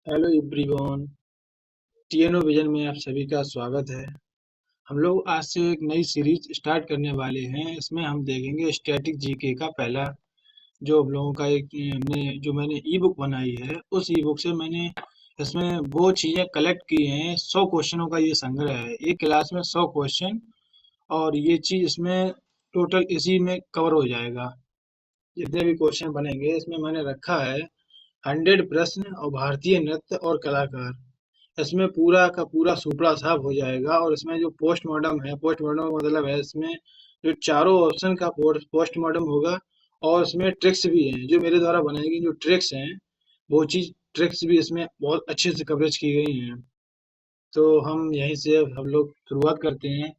Hello everyone. टीएनओ vision में आप सभी का स्वागत है। हम लोग आज से एक नई सीरीज स्टार्ट करने वाले हैं। इसमें हम देखेंगे स्टैटिक जीके का पहला जो हम लोगों का एक मैंने ई बुक बनाई है, उस ई बुक से मैंने इसमें वो चीज़ें कलेक्ट की हैं। 100 क्वेश्चनों का ये संग्रह है, एक क्लास में 100 क्वेश्चन, और ये चीज़ इसमें टोटल इसी में कवर हो जाएगा। जितने भी क्वेश्चन बनेंगे इसमें मैंने रखा है 100 प्रश्न और भारतीय नृत्य और कलाकार। इसमें पूरा का पूरा सुपड़ा साफ हो जाएगा। और इसमें जो पोस्टमार्टम है, पोस्टमार्टम का मतलब है इसमें जो चारों ऑप्शन का पोस्टमार्टम होगा। और इसमें ट्रिक्स भी हैं जो मेरे द्वारा बनाई गई जो ट्रिक्स हैं, वो चीज ट्रिक्स भी इसमें बहुत अच्छे से कवरेज की गई हैं। तो हम यहीं से अब हम लोग शुरुआत करते हैं।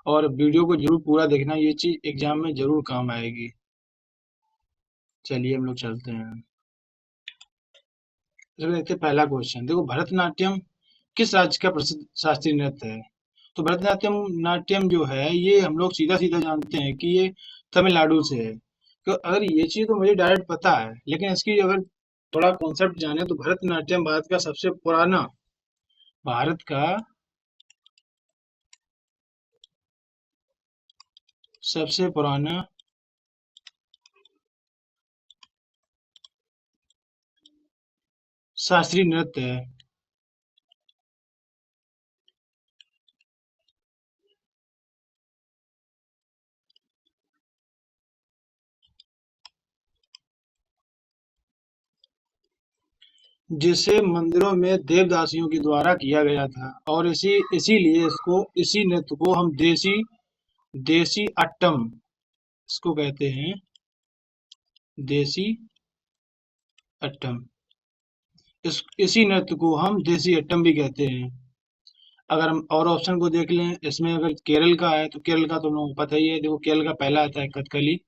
और वीडियो को जरूर पूरा देखना, ये चीज एग्जाम में जरूर काम आएगी। चलिए हम लोग चलते हैं। इसमें देखते हैं पहला क्वेश्चन। देखो, भरतनाट्यम किस राज्य का प्रसिद्ध शास्त्रीय नृत्य है? तो भरतनाट्यम नाट्यम जो है ये हम लोग सीधा सीधा जानते हैं कि ये तमिलनाडु से है। तो अगर ये चीज तो मुझे डायरेक्ट पता है, लेकिन इसकी अगर थोड़ा कॉन्सेप्ट जाने तो भरतनाट्यम भारत का सबसे पुराना शास्त्रीय नृत्य है। जिसे मंदिरों में देवदासियों के द्वारा किया गया था, और इसीलिए इसी नृत्य को हम देसी देसी अट्टम इसको कहते हैं। देसी अट्टम, इसी नृत्य को हम देसी अट्टम भी कहते हैं। अगर हम और ऑप्शन को देख लें, इसमें अगर केरल का है तो केरल का तो हम लोगों को पता ही है। देखो, केरल का पहला आता है कथकली,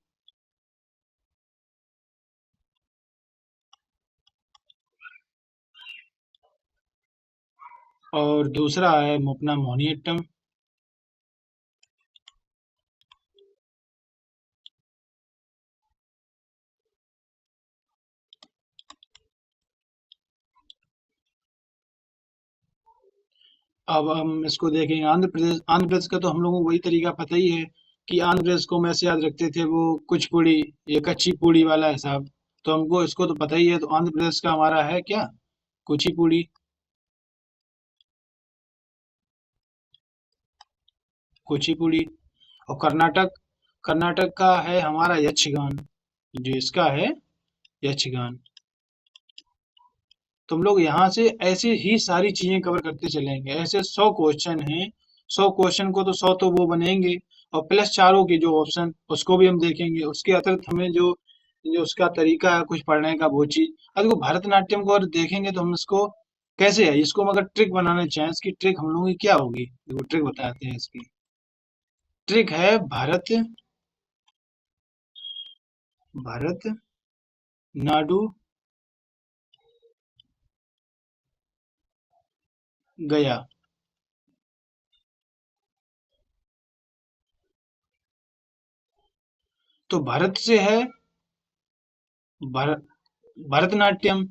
और दूसरा है अपना मोहिनीअट्टम। अब हम इसको देखेंगे आंध्र प्रदेश। आंध्र प्रदेश का तो हम लोगों को वही तरीका पता ही है कि आंध्र प्रदेश को हम ऐसे याद रखते थे, वो कुचिपुड़ी, ये कच्ची पूड़ी वाला हिसाब। तो हमको इसको तो पता ही है, तो आंध्र प्रदेश का हमारा है क्या? कुचिपुड़ी। कुचिपुड़ी। और कर्नाटक, कर्नाटक का है हमारा यक्षगान, जो इसका है यक्षगान। तुम लोग यहाँ से ऐसे ही सारी चीजें कवर करते चलेंगे। ऐसे 100 क्वेश्चन हैं, 100 क्वेश्चन को तो 100 तो वो बनेंगे, और प्लस चारों के जो ऑप्शन उसको भी हम देखेंगे। उसके अतिरिक्त हमें जो जो उसका तरीका है कुछ पढ़ने का, वो चीज। अब देखो, भरतनाट्यम को अगर देखेंगे तो हम इसको कैसे है, इसको हम अगर ट्रिक बनाना चाहें, इसकी ट्रिक हम लोगों की क्या होगी? देखो, ट्रिक बताते हैं इसकी। ट्रिक है भारत भारत नाडु गया। तो भारत से है भरत भरतनाट्यम।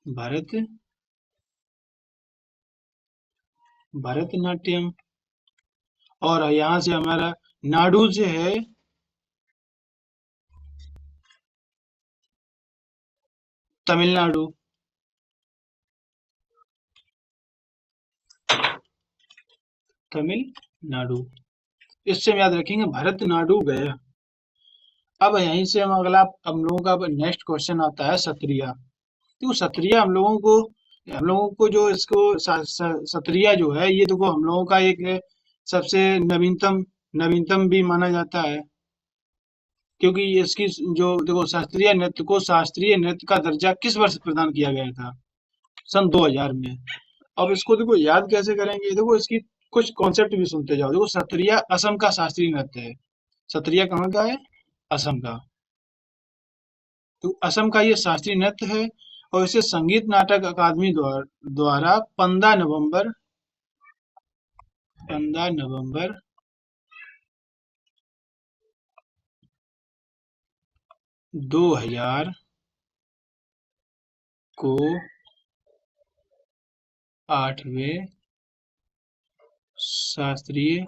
भारत भरतनाट्यम। और यहाँ से हमारा नाडु से है तमिलनाडु। तमिलनाडु, इससे हम याद रखेंगे भरतनाडु गया। अब यहीं से हम लोगों का नेक्स्ट क्वेश्चन आता है सत्रिया। देखो, सत्रिया हम लोगों को जो इसको सत्रिया जो है, ये देखो हम लोगों का एक सबसे नवीनतम नवीनतम भी माना जाता है। क्योंकि इसकी जो देखो, शास्त्रीय नृत्य का दर्जा किस वर्ष प्रदान किया गया था? सन 2000 में। अब इसको देखो याद कैसे करेंगे, देखो इसकी कुछ कॉन्सेप्ट भी सुनते जाओ। देखो, सत्रिया असम का शास्त्रीय नृत्य है। सत्रिया कहाँ का है? असम का। तो असम का ये शास्त्रीय नृत्य है। और इसे संगीत नाटक अकादमी द्वारा 15 नवंबर 2000 को 8वें शास्त्रीय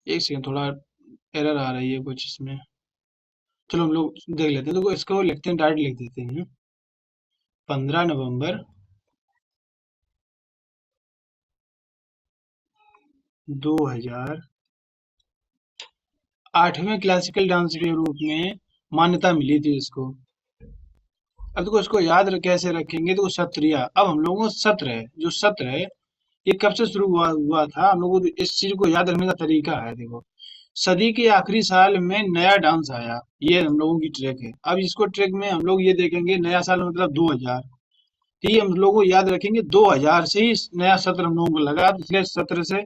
एक सेकंड, थोड़ा एरर आ रही है कुछ इसमें। चलो हम लोग देख लेते हैं, तो इसको लिखते हैं, डायरेक्ट लिख देते हैं। 15 नवंबर 2000 8वें क्लासिकल डांस के रूप में मान्यता मिली थी इसको। अब देखो इसको याद कैसे रखेंगे, तो सत्रिया, अब हम लोगों को सत्र है, जो सत्र है ये कब से शुरू हुआ हुआ था, हम लोगों को इस चीज को याद रखने का तरीका है। देखो, सदी के आखिरी साल में नया डांस आया, ये हम लोगों की ट्रैक है। अब इसको ट्रैक में हम लोग ये देखेंगे, नया साल मतलब 2000, तो ये हम लोगों को याद रखेंगे 2000 से ही नया सत्र हम लोगों को लगा, पिछले सत्र से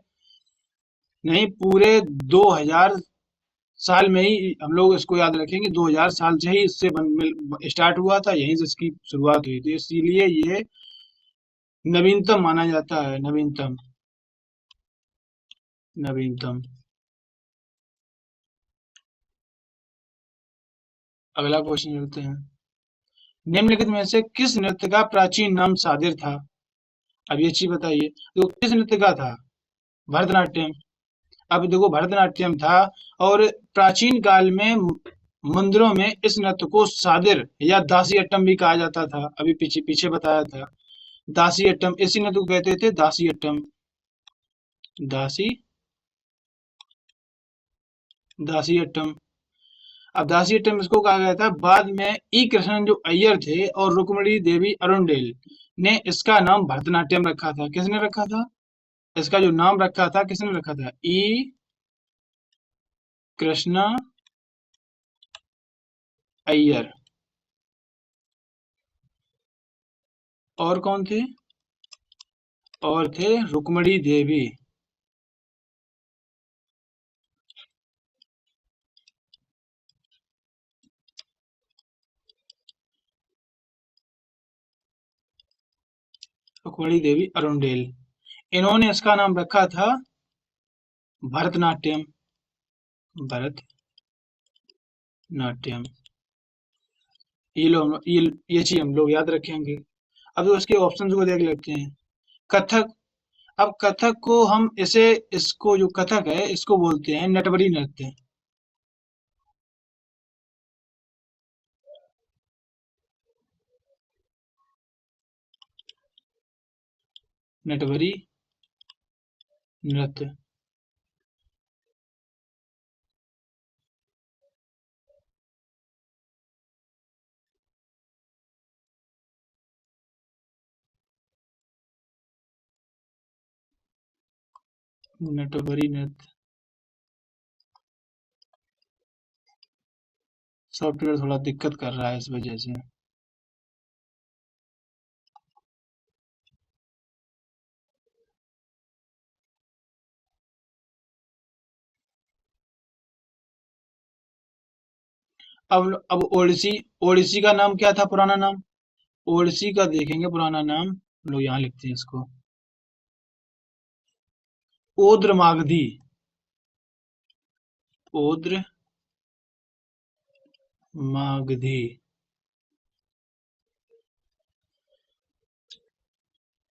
नहीं, पूरे 2000 साल में ही हम लोग इसको याद रखेंगे। 2000 साल से ही इससे स्टार्ट हुआ था, यहीं से इसकी शुरुआत हुई थी, इसीलिए ये नवीनतम माना जाता है। नवीनतम, नवीनतम। अगला क्वेश्चन करते हैं। निम्नलिखित में से किस नृत्य का प्राचीन नाम सादिर था? अब ये चीज बताइए, तो किस नृत्य का था? भरतनाट्यम। अब देखो भरतनाट्यम था, और प्राचीन काल में मंदिरों में इस नृत्य को सादिर या दासी अट्टम भी कहा जाता था। अभी पीछे पीछे बताया था, दासी अट्टम, इसी नृत्य को कहते थे दासी अट्टम। दासी, दासी अट्टम। अब दासी अट्टम इसको कहा गया था। बाद में ई कृष्णन जो अय्यर थे और रुक्मणी देवी अरुणडेल ने इसका नाम भरतनाट्यम रखा था। किसने रखा था? इसका जो नाम रखा था, किसने रखा था? ई कृष्णा अय्यर। और कौन थे? और थे रुक्मणी देवी। रुक्मणी देवी अरुणडेल, इन्होंने इसका नाम रखा था भरतनाट्यम। भरतनाट्यम। ये लोग ये चीज हम लोग याद रखेंगे। अब उसके ऑप्शन को देख लेते हैं। कथक। अब कथक को हम इसे, इसको जो कथक है इसको बोलते हैं नटवरी नृत्य। नटवरी नृत्य। नटवरी नृत्य। सॉफ्टवेयर थोड़ा दिक्कत कर रहा है इस वजह से। अब ओडिसी, ओडिसी का नाम क्या था, पुराना नाम? ओडिसी का देखेंगे पुराना नाम, हम लोग यहाँ लिखते हैं इसको। ओद्र मागधी। ओद्र मागधी।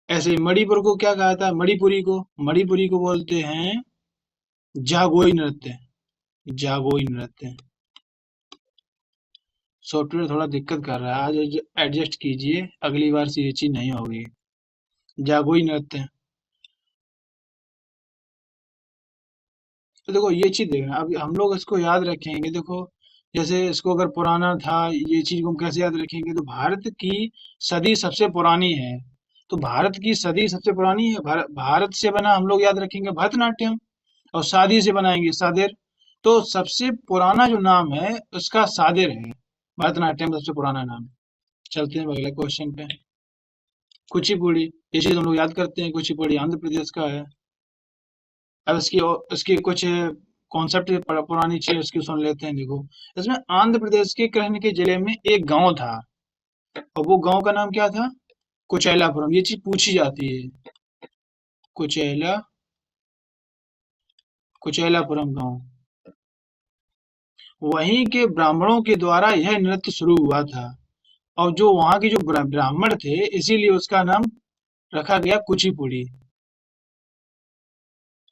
ऐसे ही मणिपुर को क्या कहा था? मणिपुरी को, मणिपुरी को बोलते हैं जागोई नृत्य। जागोई नृत्य। सॉफ्टवेयर थोड़ा दिक्कत कर रहा है, आज एडजस्ट कीजिए, अगली बार से ये चीज नहीं होगी। जागोई नृत्य। तो देखो ये चीज देखना, अब हम लोग इसको याद रखेंगे। देखो, जैसे इसको अगर पुराना था, ये चीज को हम कैसे याद रखेंगे? तो भारत की सदी सबसे पुरानी है, तो भारत की सदी सबसे पुरानी है, भारत से बना हम लोग याद रखेंगे भरतनाट्यम, और शादी से बनाएंगे सादिर। तो सबसे पुराना जो नाम है उसका सादिर है, भरतनाट्यम सबसे पुराना नाम। चलते हैं अगले क्वेश्चन पे। कुचिपुड़ी, ये चीज हम लोग याद करते हैं, कुचिपुड़ी आंध्र प्रदेश का है। अब इसकी कुछ कॉन्सेप्ट पुरानी चीज उसकी सुन लेते हैं। देखो, इसमें आंध्र प्रदेश के कृष्ण के जिले में एक गांव था, और वो गांव का नाम क्या था? कुचेलापुरम। ये चीज पूछी जाती है। कुचेला कुचेलापुरम गांव। वहीं के ब्राह्मणों के द्वारा यह नृत्य शुरू हुआ था, और जो वहां के जो ब्राह्मण थे, इसीलिए उसका नाम रखा गया कुचिपुड़ी।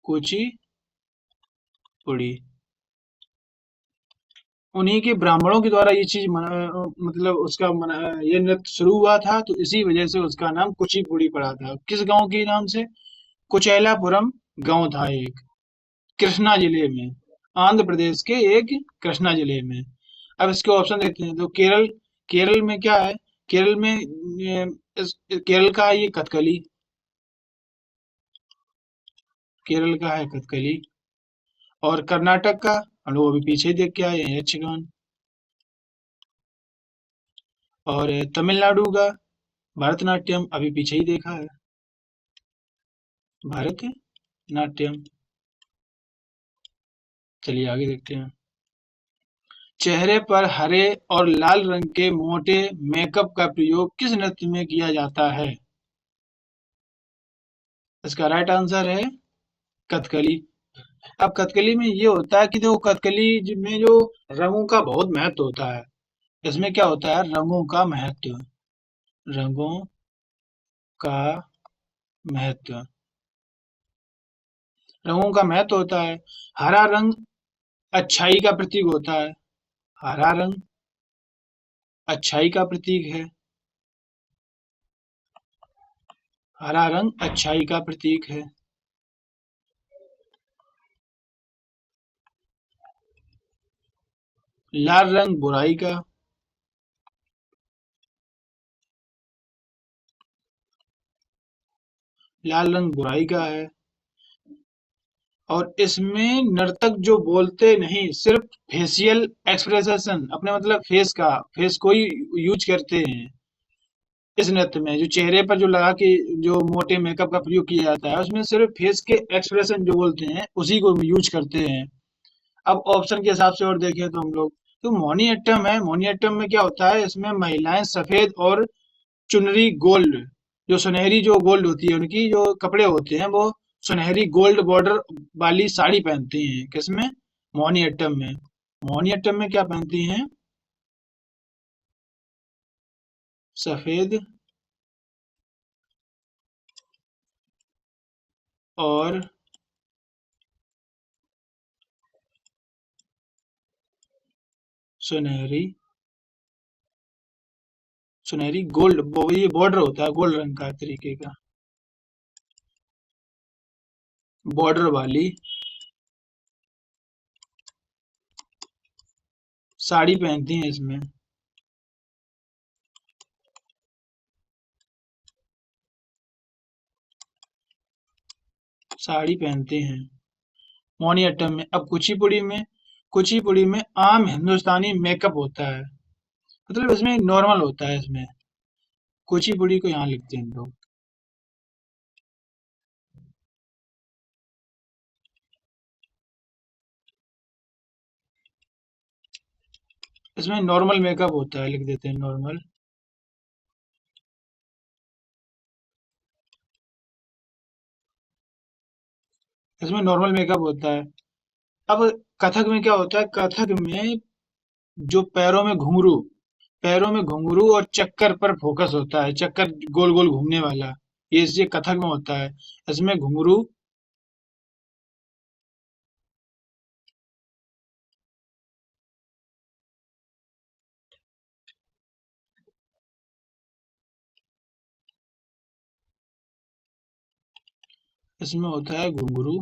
कुचिपुड़ी। उन्हीं के ब्राह्मणों के द्वारा ये चीज मतलब ये नृत्य शुरू हुआ था, तो इसी वजह से उसका नाम कुचिपुड़ी पड़ा था। किस गांव के नाम से? कुचेलापुरम गांव था एक, कृष्णा जिले में, आंध्र प्रदेश के एक कृष्णा जिले में। अब इसके ऑप्शन देते हैं। तो केरल, केरल में क्या है? केरल में केरल का है ये कथकली। केरल का है कथकली। और कर्नाटक का हम लोग अभी पीछे ही देख के आए हैं, यक्षगान। और तमिलनाडु का भरतनाट्यम, अभी पीछे ही देखा है, भरतनाट्यम। चलिए आगे देखते हैं। चेहरे पर हरे और लाल रंग के मोटे मेकअप का प्रयोग किस नृत्य में किया जाता है? इसका राइट आंसर है कथकली। अब कथकली में ये होता है कि देखो, कथकली में जो रंगों का बहुत महत्व होता है। इसमें क्या होता है? रंगों का महत्व। रंगों का महत्व। रंगों का महत्व होता है। हरा रंग अच्छाई का प्रतीक होता है। हरा रंग अच्छाई का प्रतीक है। हरा रंग अच्छाई का प्रतीक है। लाल रंग बुराई का। लाल रंग बुराई का है। और इसमें नर्तक जो बोलते नहीं, सिर्फ फेशियल एक्सप्रेशन, अपने मतलब फेस को ही यूज करते हैं। इस नृत्य में जो चेहरे पर जो लगा के जो मोटे मेकअप का प्रयोग किया जाता है, उसमें सिर्फ फेस के एक्सप्रेशन जो बोलते हैं उसी को यूज करते हैं। अब ऑप्शन के हिसाब से और देखें तो हम लोग, तो मोहिनीअट्टम है। मोहिनीअट्टम में क्या होता है? इसमें महिलाएं सफेद और चुनरी गोल्ड, जो सुनहरी जो गोल्ड होती है, उनकी जो कपड़े होते हैं वो सुनहरी गोल्ड बॉर्डर वाली साड़ी पहनती हैं। किसमें? मोहिनीअट्टम में। मोहिनीअट्टम में क्या पहनती हैं? सफेद और सुनहरी सुनहरी गोल्ड, ये बॉर्डर होता है गोल्ड रंग का तरीके का, बॉर्डर वाली साड़ी पहनती हैं इसमें। साड़ी पहनते हैं मोहिनीअट्टम में। अब कुचिपुड़ी में आम हिंदुस्तानी मेकअप होता है, मतलब इसमें नॉर्मल होता है। इसमें कुचिपुड़ी को यहाँ लिखते हैं हम लोग। इसमें नॉर्मल मेकअप होता है, लिख देते हैं नॉर्मल। इसमें नॉर्मल मेकअप होता है। अब कथक में क्या होता है? कथक में जो पैरों में घुंघरू और चक्कर पर फोकस होता है, चक्कर गोल गोल घूमने वाला, ये कथक में होता है। इसमें घुंघरू, इसमें होता है घुंघरू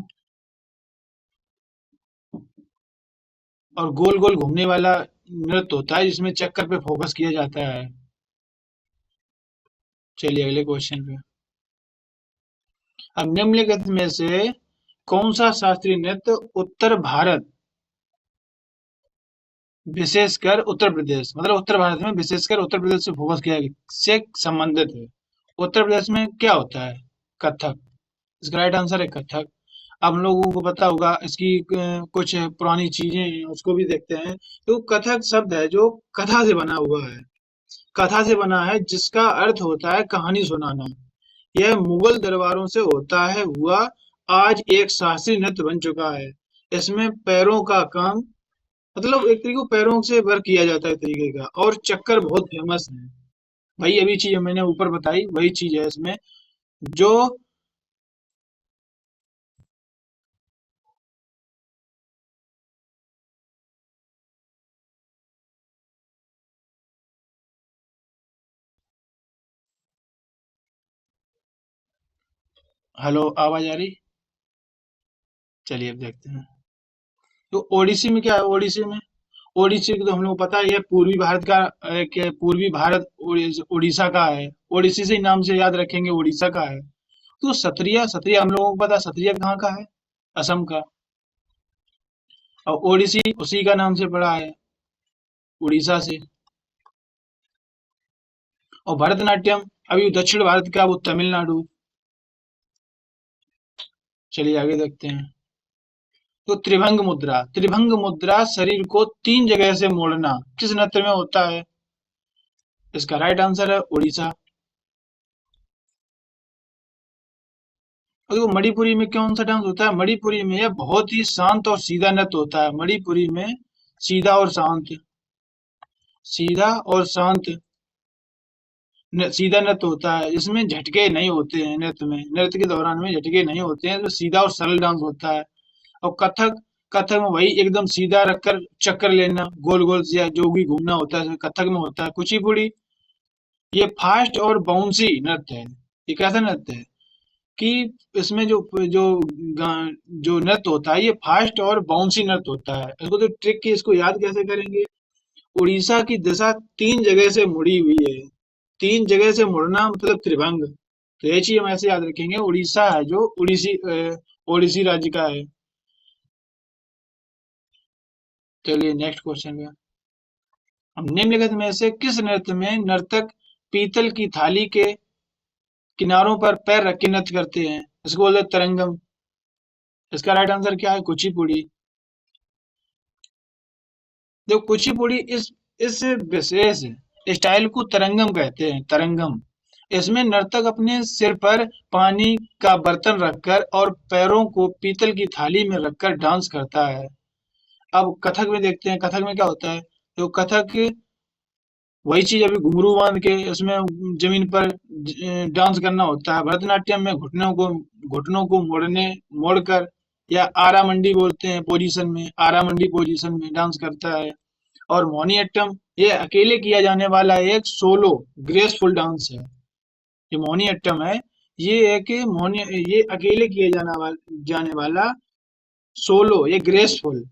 और गोल गोल घूमने वाला नृत्य होता है, जिसमें चक्कर पे फोकस किया जाता है। चलिए अगले क्वेश्चन पे। अब निम्नलिखित में से कौन सा शास्त्रीय नृत्य उत्तर भारत, विशेषकर उत्तर प्रदेश, मतलब उत्तर भारत में विशेषकर उत्तर प्रदेश से फोकस किया से संबंधित है? उत्तर प्रदेश में क्या होता है? कथक। इसका राइट आंसर है कथक। आप लोगों को पता होगा इसकी कुछ पुरानी चीजें हैं, उसको भी देखते हैं। तो कथक शब्द है जो कथा से बना हुआ है, कथा से बना है, जिसका अर्थ होता है कहानी सुनाना। यह मुगल दरबारों से होता है हुआ आज एक शास्त्रीय नृत्य बन चुका है। इसमें पैरों का काम, मतलब एक तरीके को पैरों से वर्क किया जाता है तरीके का, और चक्कर बहुत फेमस है। वही अभी चीज मैंने ऊपर बताई, वही चीज है इसमें जो। हेलो, आवाज आ रही? चलिए अब देखते हैं। तो ओडिसी में क्या है? ओडिसी में, ओडिसी को तो हम लोग को पता ही है, पूर्वी भारत का पूर्वी भारत उड़ीसा का है। ओडिसी से ही नाम से याद रखेंगे, उड़ीसा का है। तो सत्रिया, सत्रिया हम लोगों को पता है, सत्रिया कहाँ का है? असम का। और ओडिसी उसी का नाम से पड़ा है, उड़ीसा से। और भरतनाट्यम अभी दक्षिण भारत का, वो तमिलनाडु। चलिए आगे देखते हैं। तो त्रिभंग मुद्रा, त्रिभंग मुद्रा शरीर को तीन जगह से मोड़ना किस नृत्य में होता है? इसका राइट आंसर है उड़ीसा। और देखो मणिपुरी में कौन सा डांस होता है? मणिपुरी में यह बहुत ही शांत और सीधा नृत्य होता है। मणिपुरी में सीधा और शांत, सीधा और शांत सीधा नृत्य होता है। इसमें झटके नहीं होते हैं, नृत्य में, नृत्य के दौरान में झटके नहीं होते हैं, तो सीधा और सरल डांस होता है। और कथक, कथक में वही एकदम सीधा रखकर चक्कर लेना, गोल गोल या जो भी घूमना होता है कथक में होता है। कुचिपुड़ी ये फास्ट और बाउंसी नृत्य है। ये कैसा नृत्य है कि इसमें जो जो जो नृत्य होता है ये फास्ट और बाउंसी नृत्य होता है। इसको तो ट्रिक की, इसको याद कैसे करेंगे? उड़ीसा की दिशा तीन जगह से मुड़ी हुई है। तीन जगह से मुड़ना मतलब त्रिभंग। तो ये चीज हम ऐसे याद रखेंगे, उड़ीसा है जो ओडिसी राज्य का है। चलिए नेक्स्ट क्वेश्चन में। हम निम्नलिखित में से किस नृत्य में नर्तक पीतल की थाली के किनारों पर पैर रख के नृत्य करते हैं? इसको बोलते हैं तरंगम। इसका राइट आंसर क्या है? कुचिपुड़ी। जो कुचिपुड़ी इस विशेष स्टाइल को तरंगम कहते हैं, तरंगम। इसमें नर्तक अपने सिर पर पानी का बर्तन रखकर और पैरों को पीतल की थाली में रखकर डांस करता है। अब कथक में देखते हैं, कथक में क्या होता है। तो कथक वही चीज, अभी घुंघरू बांध के उसमें जमीन पर डांस करना होता है। भरतनाट्यम में घुटनों को मोड़कर, या आरा मंडी बोलते हैं पोजीशन में, आरा मंडी पोजीशन में डांस करता है। और मोहिनीअट्टम ये अकेले किया जाने वाला एक सोलो ग्रेसफुल डांस है। ये मोहिनीअट्टम है, ये एक मोहिनी ये अकेले किए जाने वाला सोलो, ये ग्रेसफुल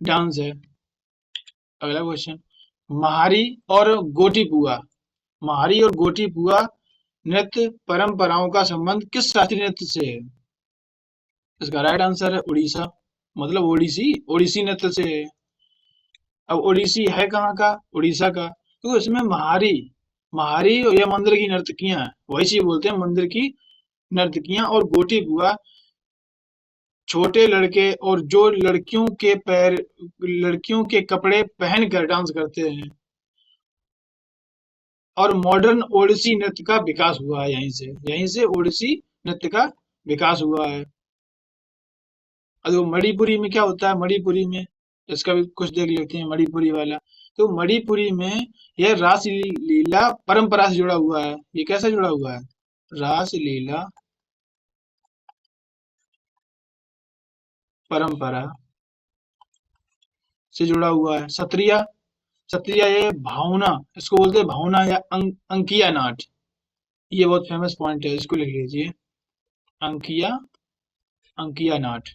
डांस है। अगला क्वेश्चन। महारी और गोटीपुआ, महारी और गोटीपुआ नृत्य परंपराओं का संबंध किस शास्त्रीय नृत्य से है? इसका राइट आंसर है उड़ीसा, मतलब ओडिसी, ओडिसी नृत्य से है। अब ओडिसी है कहाँ का? उड़ीसा का। तो इसमें महारी, महारी और यह मंदिर की नर्तकियां, वही चीज बोलते हैं मंदिर की नर्तकियां। और गोटीपुआ छोटे लड़के और जो लड़कियों के कपड़े पहनकर डांस करते हैं। और मॉडर्न ओडिसी नृत्य का विकास हुआ है यहीं से ओडिसी नृत्य का विकास हुआ है। और वो मणिपुरी में क्या होता है? मणिपुरी में इसका भी कुछ देख लेते हैं, मणिपुरी वाला। तो मणिपुरी में यह रास लीला परंपरा से जुड़ा हुआ है। ये कैसे जुड़ा हुआ है? रास लीला परंपरा से जुड़ा हुआ है। सत्रिया, सत्रिया ये भावना, इसको बोलते हैं भावना या अंकिया नाट। ये बहुत फेमस पॉइंट है, इसको लिख लीजिए। अंकिया, अंकिया नाट,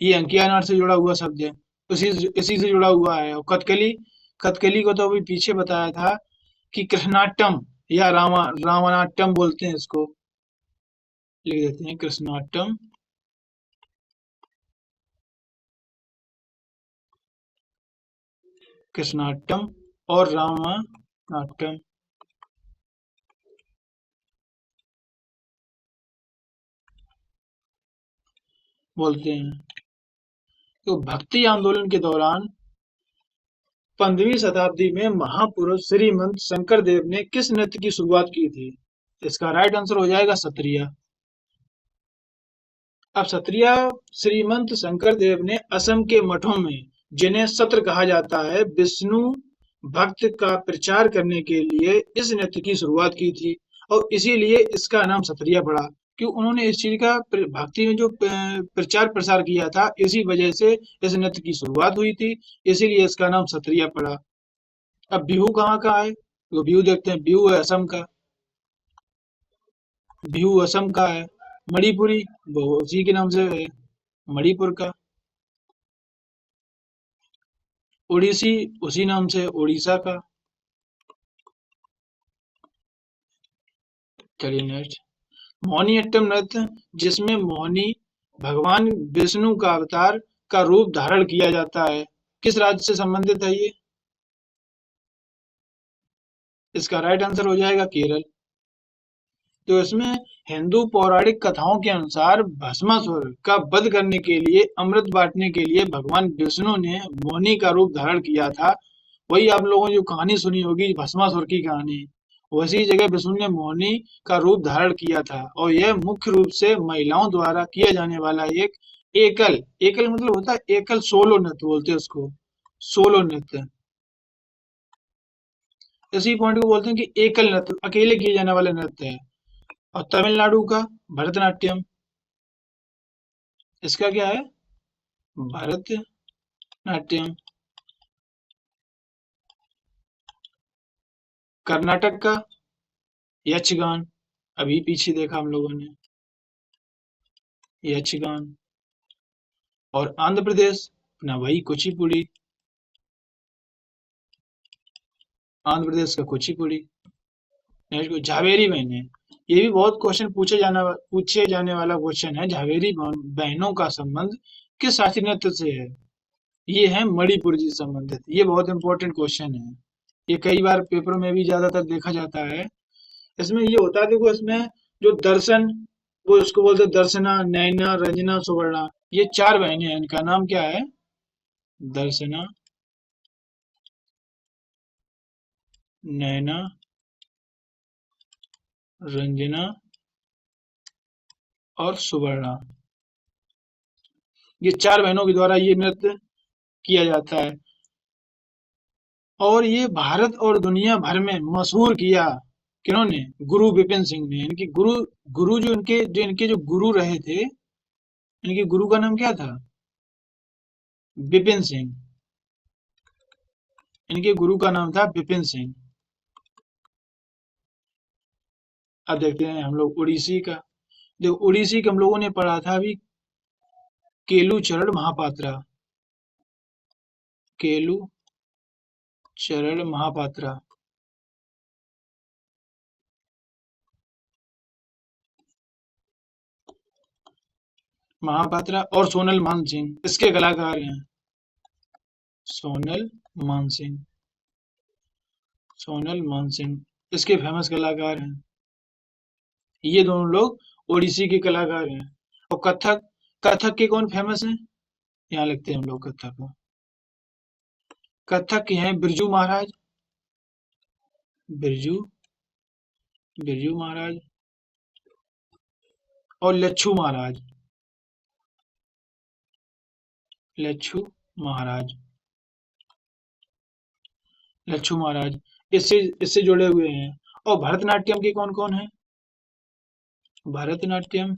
ये अंकिया नाट से जुड़ा हुआ शब्द है। उसी इसी से जुड़ा हुआ है। और कथकली, कथकली को तो अभी पीछे बताया था कि कृष्णाटम या रामानाट्यम बोलते हैं इसको। लिख देते हैं कृष्णाटम, कृष्णाटम और रामानाट्यम। बोलते हैं। तो भक्ति आंदोलन के दौरान 15वीं शताब्दी में महापुरुष श्रीमंत शंकर देव ने किस नृत्य की शुरुआत की थी? इसका राइट आंसर हो जाएगा सत्रिया। अब सत्रिया श्रीमंत शंकर देव ने असम के मठों में, जिन्हें सत्र कहा जाता है, विष्णु भक्त का प्रचार करने के लिए इस नृत्य की शुरुआत की थी और इसीलिए इसका नाम सत्रिया पड़ा। क्यों? उन्होंने इस चीज का भक्ति में जो प्रचार प्रसार किया था, इसी वजह से इस नृत्य की शुरुआत हुई थी, इसीलिए इसका नाम सत्रिया पड़ा। अब बिहू कहाँ का है? तो बिहू देखते हैं। बिहू है असम का। बिहू असम का है। मणिपुरी वो उसी के नाम से है, मणिपुर का। ओडिसी उसी नाम से उड़ीसा का। चलिए नेक्स्ट। मोहिनीअट्टम नृत्य, जिसमें मोहिनी भगवान विष्णु का अवतार का रूप धारण किया जाता है, किस राज्य से संबंधित है ये? इसका राइट आंसर हो जाएगा केरल। तो इसमें हिंदू पौराणिक कथाओं के अनुसार भस्मासुर का वध करने के लिए, अमृत बांटने के लिए भगवान विष्णु ने मोहिनी का रूप धारण किया था। वही आप लोगों ने जो कहानी सुनी होगी भस्मासुर की कहानी, वैसी जगह विष्णु ने मोहिनी का रूप धारण किया था और यह मुख्य रूप से महिलाओं द्वारा किया जाने वाला एक एकल एकल मतलब होता है एकल सोलो नृत्य बोलते हैं उसको, सोलो नृत्य। इसी पॉइंट को बोलते हैं कि एकल नृत्य, अकेले किए जाने वाला नृत्य है। और तमिलनाडु का भरतनाट्यम, इसका क्या है? भरतनाट्यम। कर्नाटक का यक्षगान, अभी पीछे देखा हम लोगों ने, यक्षगान। और आंध्र प्रदेश अपना वही कुचिपुड़ी, आंध्र प्रदेश का कुचिपुड़ी। नेक्स्ट को झावेरी बहनें, ये भी बहुत क्वेश्चन पूछे जाने वाला क्वेश्चन है। झावेरी बहनों का संबंध किस शास्त्रीय नृत्य से है? ये है मणिपुर जी संबंधित। ये बहुत इंपॉर्टेंट क्वेश्चन है, ये कई बार पेपरों में भी ज्यादातर देखा जाता है। इसमें ये होता है, देखो इसमें जो दर्शन, वो इसको बोलते हैं दर्शना, नैना, रंजना, सुवर्णा। ये 4 बहनें हैं, इनका नाम क्या है? दर्शना, नैना, रंजना और सुवर्णा। ये 4 बहनों के द्वारा ये नृत्य किया जाता है और ये भारत और दुनिया भर में मशहूर किया किन्होंने? गुरु बिपिन सिंह ने। इनके गुरु गुरु जो इनके गुरु रहे थे, इनके गुरु का नाम क्या था? बिपिन सिंह। इनके गुरु का नाम था बिपिन सिंह। अब देखते हैं हम लोग उड़ीसी का। देखो उड़ीसी का हम लोगों ने पढ़ा था अभी, केलू चरण महापात्रा। केलू चरण महापात्रा। महापात्रा और सोनल मानसिंह इसके कलाकार हैं। सोनल मानसिंह, सोनल मानसिंह इसके फेमस कलाकार हैं। ये दोनों लोग ओडिसी के कलाकार हैं। और कथक, कथक के कौन फेमस हैं? यहाँ लिखते हैं हम लोग कथक को। कथक के हैं बिरजू महाराज, बिरजू बिरजू महाराज और लच्छू महाराज, लच्छू महाराज, लच्छू महाराज इससे इससे जुड़े हुए हैं। और भरतनाट्यम के कौन कौन है? भरतनाट्यम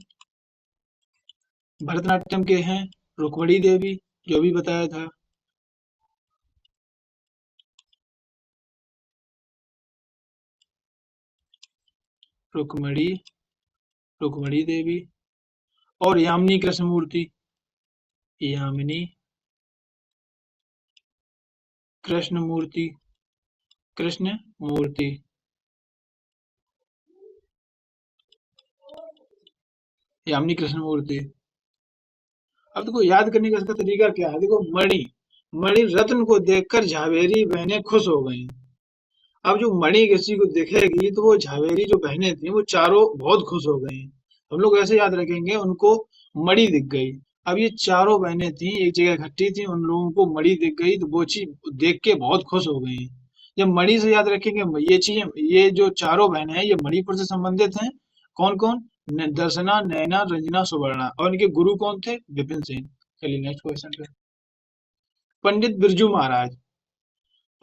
भरतनाट्यम के हैं रुक्मणी देवी, जो भी बताया था। रुक्मणी रुक्मणी देवी और यामिनी कृष्णमूर्ति, यामिनी कृष्णमूर्ति, कृष्ण मूर्ति। यामिनी कृष्णमूर्ति। अब देखो याद करने का इसका तरीका क्या है? देखो मणि, मणि रत्न को देखकर झावेरी बहनें खुश हो गईं। अब जो मणि किसी को दिखेगी तो वो झावेरी जो बहनें थी वो चारों बहुत खुश हो गईं। हम लोग ऐसे याद रखेंगे, उनको मणि दिख गई। अब ये चारों बहनें थी, एक जगह इकट्ठी थी, उन लोगों को मणि दिख गई तो वो चीज देख के बहुत खुश हो गई। जब मणि से याद रखेंगे ये चीजें, ये जो चारों बहनें हैं ये मणिपुर से संबंधित हैं। कौन कौन? दर्शना, नैना, रंजना, सुवर्णा। और इनके गुरु कौन थे? विपिन सेन। चलिए नेक्स्ट क्वेश्चन पे। पंडित बिरजू महाराज,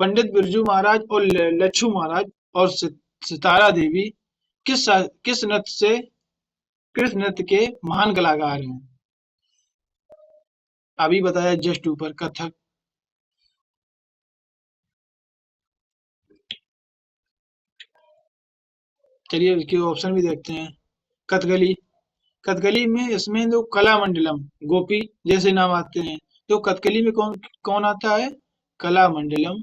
पंडित बिरजू महाराज और लच्छू महाराज और सितारा देवी किस नृत्य से, किस नृत्य के महान कलाकार हैं? अभी बताया जस्ट ऊपर, कथक। चलिए इसके ऑप्शन भी देखते हैं। कथकली, कथकली में इसमें जो कलामंडलम, गोपी जैसे नाम आते हैं, तो कथकली में कौन कौन आता है? कलामंडलम,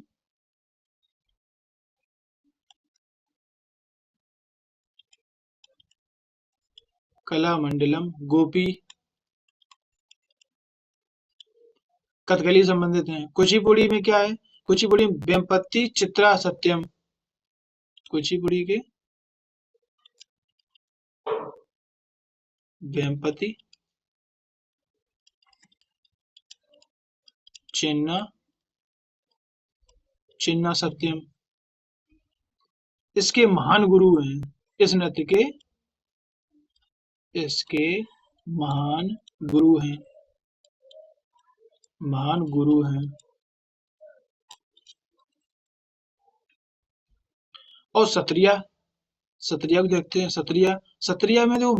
कलामंडलम, गोपी कथकली से संबंधित हैं। कुचिपुड़ी में क्या है? कुचिपुड़ी में वेम्पत्ति, चित्रा, सत्यम। कुचिपुड़ी के वेम्पति, चिन्ना, चिन्ना, सत्यम। इसके महान गुरु हैं, इस नृत्य के, इसके महान गुरु हैं, महान गुरु हैं। और सत्रिया, सत्रिया को देखते हैं। सत्रिया, सत्रिया में जो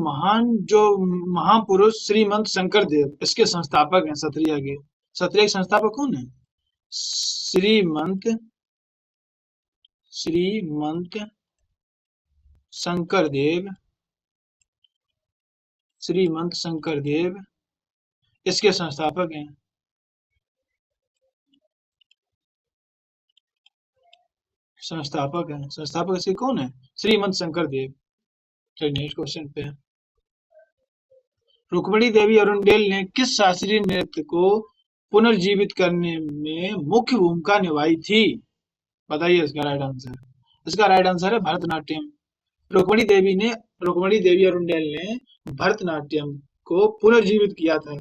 महापुरुष श्रीमंत शंकर देव, इसके संस्थापक हैं सत्रिया के। सत्रिया के संस्थापक कौन है? श्रीमंत, श्रीमंत शंकर देव, श्रीमंत शंकर देव इसके संस्थापक हैं। संस्थापक हैं, संस्थापक इसके कौन है? श्रीमंत शंकर देव। चलिए नेक्स्ट क्वेश्चन पे। रुक्मिणी देवी अरुणडेल ने किस शास्त्रीय नृत्य को पुनर्जीवित करने में मुख्य भूमिका निभाई थी? बताइए इसका राइट आंसर। इसका राइट आंसर है भरतनाट्यम। रुक्मिणी देवी ने, रुक्मिणी देवी अरुणडेल ने भरतनाट्यम को पुनर्जीवित किया था।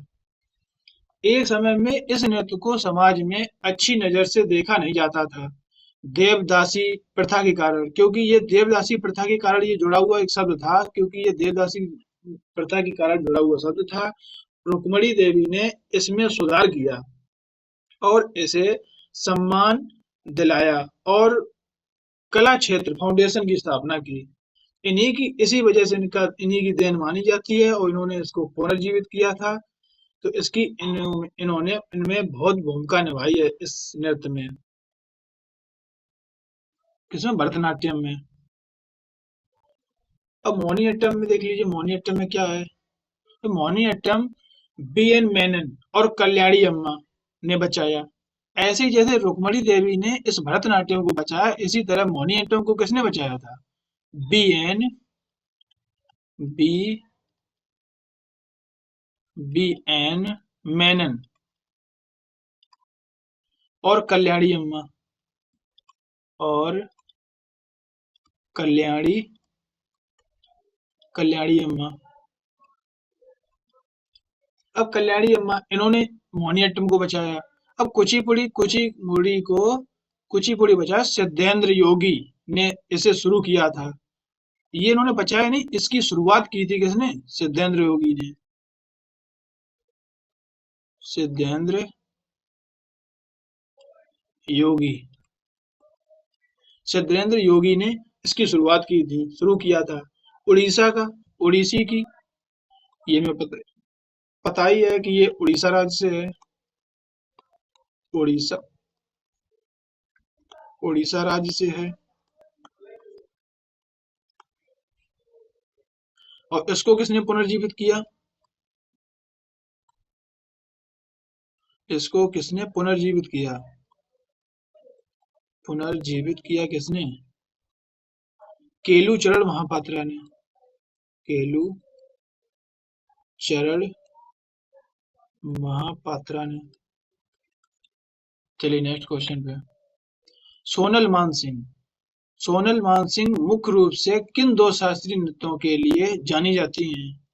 एक समय में इस नृत्य को समाज में अच्छी नजर से देखा नहीं जाता था, देवदासी प्रथा के कारण। क्योंकि ये देवदासी प्रथा के कारण ये जुड़ा हुआ एक शब्द था, क्योंकि ये देवदासी प्रथा के कारण जुड़ा हुआ शब्द था। रुक्मिणी देवी ने इसमें सुधार किया और इसे सम्मान दिलाया और कला क्षेत्र फाउंडेशन की स्थापना की। इन्हीं की, इसी वजह से इनका, इन्हीं की देन मानी जाती है और इन्होंने इसको पुनर्जीवित किया था। तो इसकी इन्होंने इनमें बहुत भूमिका निभाई है इस नृत्य में। किसमें? भरतनाट्यम में। अब मोहिनीअट्टम में देख लीजिए, मोहिनीअट्टम में क्या है? तो मोहिनीअट्टम बी.एन. मेनन और कल्याणी अम्मा ने बचाया। ऐसे ही जैसे रुक्मिणी देवी ने इस भरतनाट्यम को बचाया, इसी तरह मोहिनीअट्टम को किसने बचाया था? बी.एन. B BN. मेनन और कल्याणी अम्मा, और कल्याणी, कल्याणी अम्मा। अब कल्याणी अम्मा, इन्होंने मोहिनीअट्टम को बचाया। अब कुचिपुड़ी बचाया सिद्धेंद्र योगी ने, इसे शुरू किया था। ये इन्होंने बचाया नहीं, इसकी शुरुआत की थी किसने? सिद्धेंद्र योगी ने। सिद्धेंद्र योगी, सिद्धेंद्र योगी ने इसकी शुरुआत की थी, शुरू किया था। उड़ीसा का, उड़ीसी की, ये मैं पता ही है कि ये उड़ीसा राज्य से है। उड़ीसा, उड़ीसा राज्य से है। और इसको किसने पुनर्जीवित किया? इसको किसने पुनर्जीवित किया? पुनर्जीवित किया किसने? केलू चरण महापात्रा ने। केलू चरण महापात्रा ने। चलिए नेक्स्ट क्वेश्चन पे। सोनल मानसिंह, सोनल मानसिंह मुख्य रूप से किन दो शास्त्रीय नृत्यों के लिए जानी जाती हैं?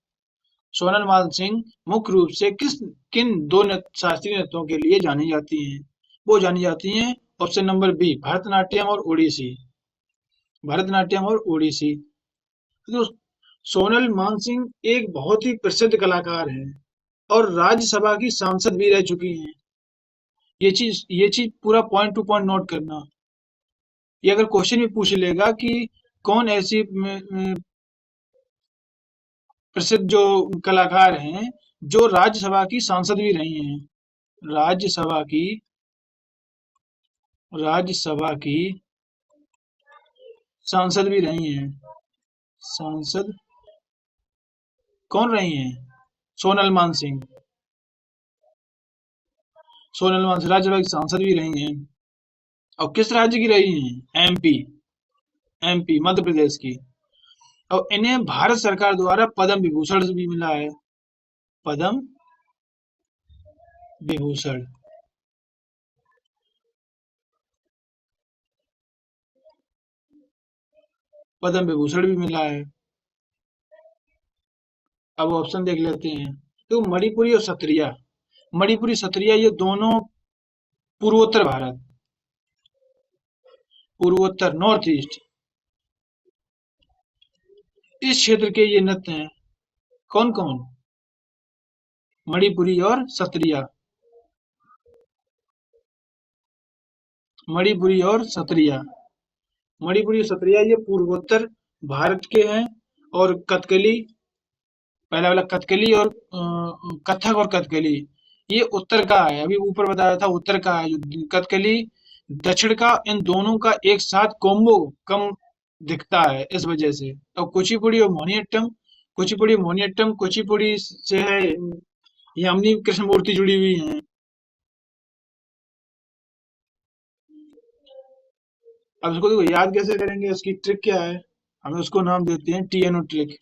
सोनल मान सिंह मुख्य रूप से किन दो शास्त्रीय नृत्यों के लिए जानी जाती हैं? वो जानी जाती हैं ऑप्शन नंबर बी भरतनाट्यम और ओडिसी। भरतनाट्यम और ओडिसी। तो सोनल मानसिंह एक बहुत ही प्रसिद्ध कलाकार हैं और राज्यसभा की सांसद भी रह चुकी हैं। ये चीज पूरा पॉइंट टू पॉइंट नोट करना। ये अगर क्वेश्चन भी पूछ लेगा कि कौन ऐसी प्रसिद्ध जो कलाकार हैं जो राज्यसभा की सांसद भी रही हैं। राज्यसभा की राज्यसभा की सांसद भी रही हैं। सांसद कौन रही हैं? सोनल मानसिंह। सोनल मानसिंह राज्यसभा की सांसद भी रही हैं। और किस राज्य की रही हैं? एमपी। एमपी मध्य प्रदेश की। और इन्हें भारत सरकार द्वारा पद्म विभूषण भी मिला है। पद्म विभूषण। पद्म विभूषण भी मिला है। अब ऑप्शन देख लेते हैं। तो मणिपुरी और सत्रिया। मणिपुरी सत्रिया ये दोनों पूर्वोत्तर भारत। पूर्वोत्तर नॉर्थ ईस्ट इस क्षेत्र के ये नृत्य हैं। कौन कौन? मणिपुरी और सत्रिया। मणिपुरी और सत्रिया। मणिपुरी और सत्रिया ये पूर्वोत्तर भारत के हैं। और कथकली, पहला वाला कथकली और कथक और कथकली ये उत्तर का है। अभी ऊपर बताया था उत्तर का है। जो कथकली दक्षिण का, इन दोनों का एक साथ कॉम्बो कम दिखता है इस वजह से। और कुचिपुड़ी और मोहिनीअट्टम। कुचिपुड़ी से है यामिनी कृष्णमूर्ति जुड़ी हुई हैं। अब इसको देखो याद कैसे करेंगे, उसकी ट्रिक क्या है? हम उसको नाम देते हैं टीएनओ ट्रिक।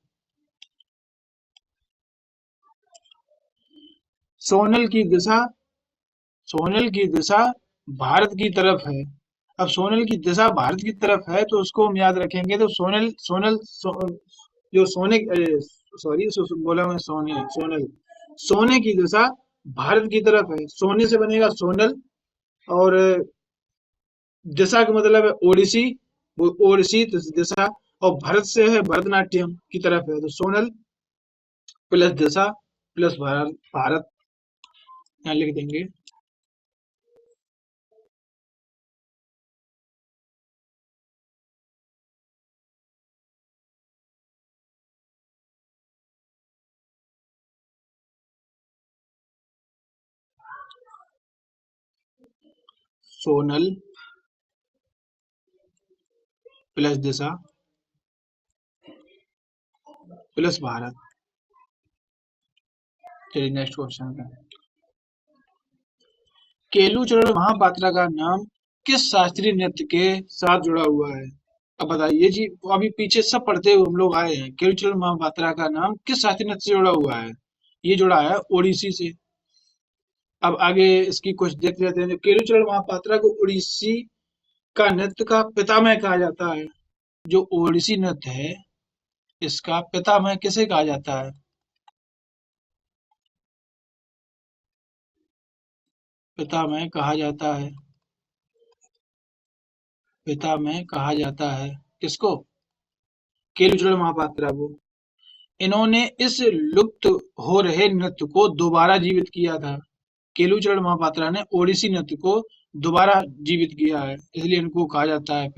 सोनल की दिशा सोनल की दिशा भारत की तरफ है। अब सोनल की दिशा भारत की तरफ है तो उसको हम याद रखेंगे। तो सोनल सोनल जो सोने सॉरी बोला मैं सोनल सोने की दिशा भारत की तरफ है। सोने से बनेगा सोनल। और दिशा का मतलब है ओडिसी। वो ओडिसी दिशा। और भारत से है भरतनाट्यम की तरफ है। तो सोनल प्लस दिशा प्लस भारत भारत यहाँ लिख देंगे। सोनल प्लस दिशा प्लस भारत। चलिए नेक्स्ट क्वेश्चन पे। केलूचरण महापात्रा का नाम किस शास्त्रीय नृत्य के साथ जुड़ा हुआ है? अब बताइए जी। अभी पीछे सब पढ़ते हुए हम लोग आए हैं। केलूचरण महापात्रा का नाम किस शास्त्रीय नृत्य से जुड़ा हुआ है? ये जुड़ा है ओडिसी से। अब आगे इसकी कुछ देख लेते हैं। केलूचरण महापात्रा को ओडिसी का नृत्य का पितामह कहा जाता है। जो ओडिसी नृत्य है इसका पितामह किसे कहा जाता है? पितामह कहा जाता है। पितामह कहा जाता है किसको? केलूचरण महापात्रा को। इन्होंने इस लुप्त हो रहे नृत्य को दोबारा जीवित किया था। केलूचरण महापात्रा ने ओडिसी नृत्य को दोबारा जीवित किया है, इसलिए इनको कहा जाता है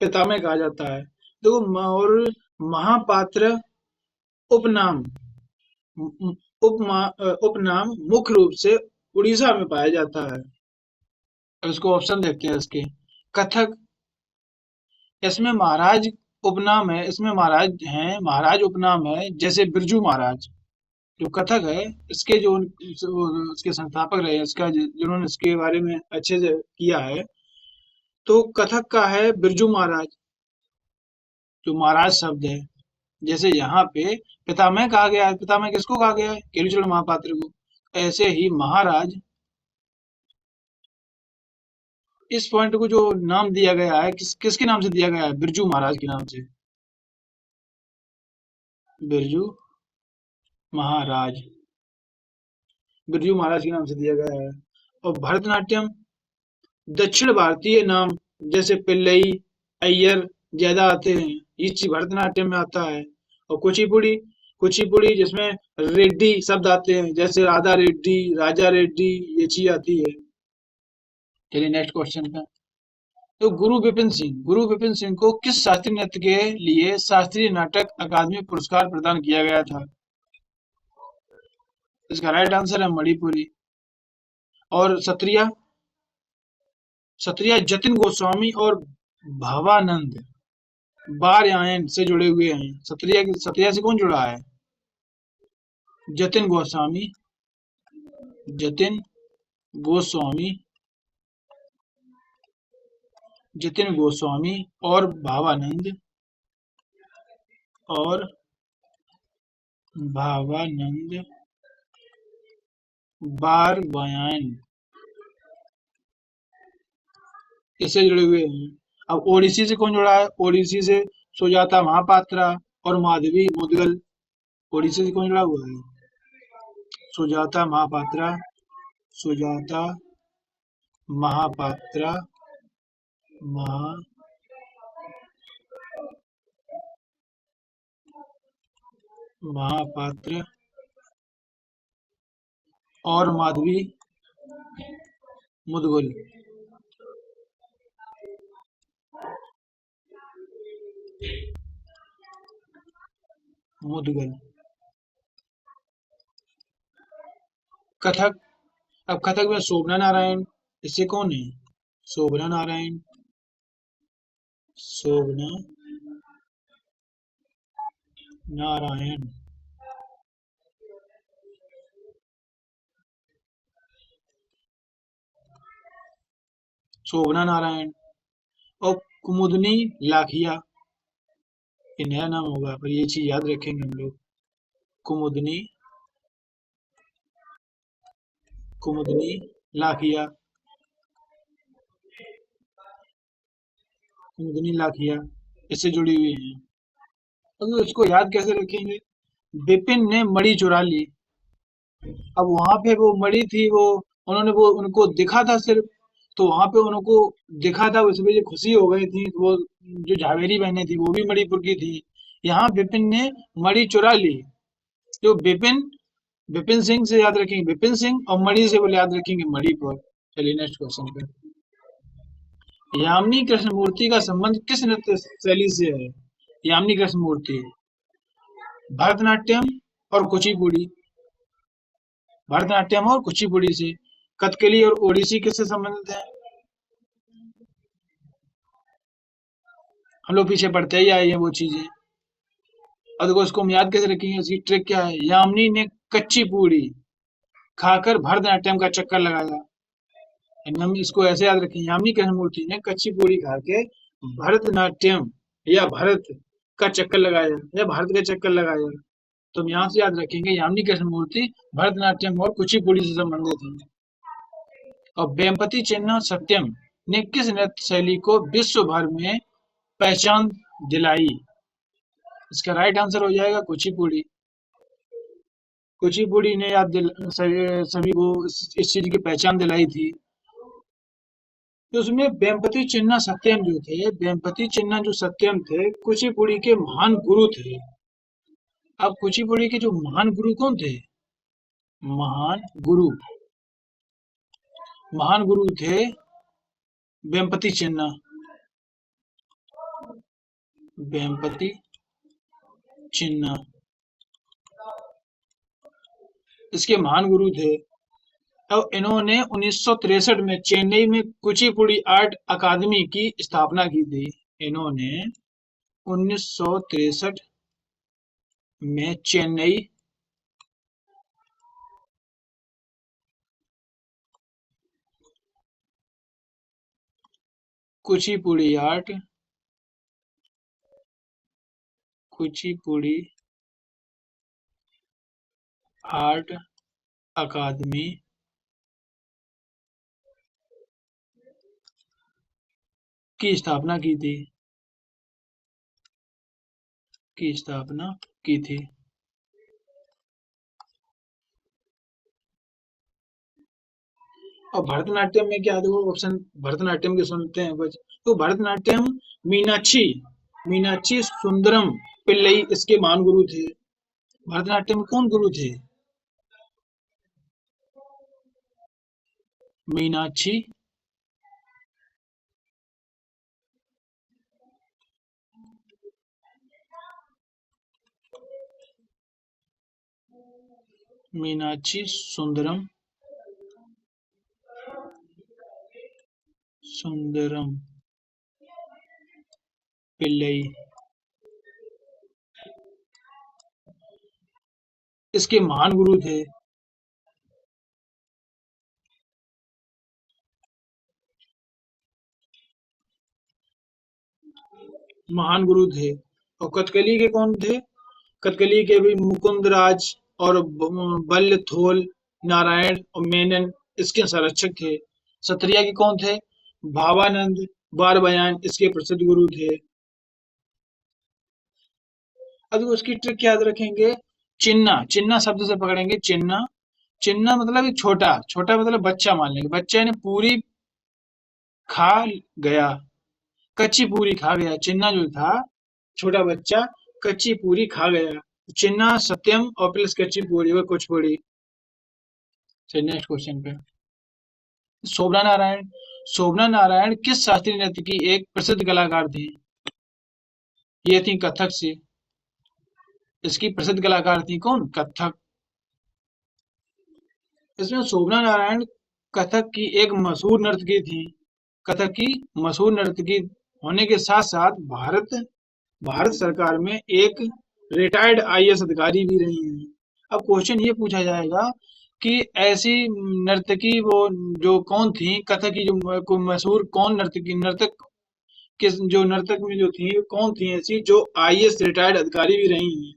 पितामह कहा जाता है। तो और महापात्र उपनाम उपनाम मुख्य रूप से उड़ीसा में पाया जाता है। अब इसको ऑप्शन देखते हैं इसके। कथक, इसमें महाराज उपनाम है। इसमें महाराज हैं, महाराज उपनाम है, जैसे बिरजू महाराज। जो कथक है इसके जो उसके संस्थापक रहे, इसका जिन्होंने इसके बारे में अच्छे से किया है, तो कथक का है बिरजू महाराज। जो महाराज शब्द है, जैसे यहाँ पे पितामह कहा गया है। पितामह किसको कहा गया है? केलूचरण महापात्र को। ऐसे ही महाराज, इस पॉइंट को जो नाम दिया गया है किसके नाम से दिया गया है? बिरजू महाराज के नाम से। बिरजू महाराज, बिरजू महाराज के नाम से दिया गया है। और भरतनाट्यम दक्षिण भारतीय नाम जैसे पिल्लई, अय्यर ज्यादा आते हैं, ये चीज भरतनाट्यम में आता है। और कुचिपुड़ी, कुचिपुड़ी जिसमें रेड्डी शब्द आते हैं, जैसे राधा रेड्डी, राजा रेड्डी, ये चीज आती है। चलिए नेक्स्ट क्वेश्चन पे। तो गुरु विपिन सिंह को किस शास्त्रीय नृत्य के लिए शास्त्रीय नाटक अकादमी पुरस्कार प्रदान किया गया था? इसका राइट आंसर है मणिपुरी। और सत्रिया, सत्रिया जतिन गोस्वामी और भावानंद बारयायन से जुड़े हुए हैं। सत्रिया से कौन जुड़ा है? जतिन गोस्वामी, जतिन गोस्वामी, जतिन गोस्वामी और भावानंद, और भावानंद बारयायन इससे जुड़े हुए हैं। अब ओडिसी से कौन जुड़ा है? ओडिसी से सुजाता महापात्रा और माधवी मुदगल। ओडिसी से कौन जुड़ा हुआ है? सुजाता महापात्रा, सुजाता महापात्रा, महा महापात्र और माधवी मुदगल। मुदगल। कथक, अब कथक में शोभना नारायण, इससे कौन है? शोभना नारायण, शोभना नारायण, शोभना नारायण। और कुमुदनी लाखिया, ये नया नाम होगा पर ये चीज याद रखेंगे हम लोग। कुमुदनी, कुमुदनी लाखिया, कुमुदनी लाखिया इससे जुड़ी हुई है। तो इसको याद कैसे रखेंगे? विपिन ने मणि चुरा ली। अब वहां पे वो मणि थी, वो उन्होंने वो उनको दिखा था सिर्फ, तो वहां पे उनको दिखा था, उस वजह खुशी हो गई थी। वो जो झावेरी बहनें थी वो भी मणिपुर की थी। यहाँ विपिन ने मणि चुरा ली। जो विपिन, विपिन सिंह से याद रखेंगे विपिन सिंह, और मणि से बोले याद रखेंगे मणिपुर। चलिए नेक्स्ट क्वेश्चन पे। यामिनी कृष्णमूर्ति का संबंध किस नृत्य शैली से है? यामिनी कृष्णमूर्ति भरतनाट्यम और कुचिपुड़ी, भरतनाट्यम और कुचिपुड़ी से। कथकली और ओडिसी किससे संबंधित है? हम लोग पीछे पढ़ते ही आए हैं वो चीजें। और देखो इसको हम याद कैसे रखेंगे, इसकी ट्रिक क्या है? यामिनी ने कच्ची पूड़ी खाकर भरतनाट्यम का चक्कर लगाया। हम इसको ऐसे याद रखें, यामिनी कृष्णमूर्ति ने कच्ची पूड़ी खा के भरतनाट्यम या भारत का चक्कर लगाया, या भारत का चक्कर लगाया। तो हम यहाँ से याद रखेंगे यामिनी कृष्णमूर्ति भरतनाट्यम और कुचिपुड़ी से संबंधित हैं। और वेम्पति चिन्ना सत्यम ने किस नृत्य शैली को विश्व भर में पहचान दिलाई? इसका राइट आंसर हो जाएगा कुचिपुड़ी। कुचिपुड़ी ने सभी को इस चीज की पहचान दिलाई थी। तो उसमें वेम्पति चिन्ना सत्यम जो थे, वेम्पति चिन्ना जो सत्यम थे, कुचिपुड़ी के महान गुरु थे। अब कुचिपुड़ी के जो महान गुरु कौन थे? महान गुरु, महान गुरु थे वेम्पति चिन्ना, वेम्पति चिन्ना इसके महान गुरु थे। अब इन्होंने 1963 में चेन्नई में कुचिपुड़ी आर्ट अकादमी की स्थापना की थी। इन्होंने 1963 में चेन्नई कुचिपुड़ी आर्ट, कुचिपुड़ी आर्ट अकादमी की स्थापना की थी। की स्थापना की थी। और भरतनाट्यम में क्या, देखो ऑप्शन भरतनाट्यम के सुनते हैं कुछ, तो भरतनाट्यम मीनाक्षी मीनाक्षी सुंदरम पिल्लई इसके महान गुरु थे। भरतनाट्यम में कौन गुरु थे? मीनाक्षी मीनाक्षी सुंदरम सुंदरम पिल्लई इसके महान गुरु थे। महान गुरु थे। और कथकली के कौन थे? कथकली के भी मुकुंद राज और बल्लथोल नारायण और मेनन इसके संरक्षक थे। सत्रिया के कौन थे? भावानंद बारबयान इसके प्रसिद्ध गुरु थे। अब उसकी ट्रिक याद रखेंगे। चिन्ना चिन्ना शब्द से पकड़ेंगे। चिन्ना चिन्ना मतलब एक छोटा, छोटा मतलब बच्चा मान लेंगे, बच्चे ने पूरी खा गया, कच्ची पूरी खा गया। चिन्ना जो था छोटा बच्चा कच्ची पूरी खा गया। चिन्ना सत्यम और प्लस कच्ची पूरी व कुछ पूरी। चलिए नेक्स्ट क्वेश्चन पे। शोभना नारायण शोभना नारायण किस शास्त्रीय नृत्य की एक प्रसिद्ध कलाकार थी? ये थी कथक से। इसकी प्रसिद्ध कलाकार थी कौन? कथक। इसमें शोभना नारायण कथक की एक मशहूर नर्तकी थी। कथक की मशहूर नर्तकी होने के साथ साथ भारत भारत सरकार में एक रिटायर्ड आईएएस अधिकारी भी रही हैं। अब क्वेश्चन ये पूछा जाएगा कि ऐसी नर्तकी वो जो कौन थी, कथक की जो को मशहूर कौन नर्तकी नर्तक किस जो नर्तक में जो थी कौन थी ऐसी जो आईएएस रिटायर्ड अधिकारी भी रही हैं?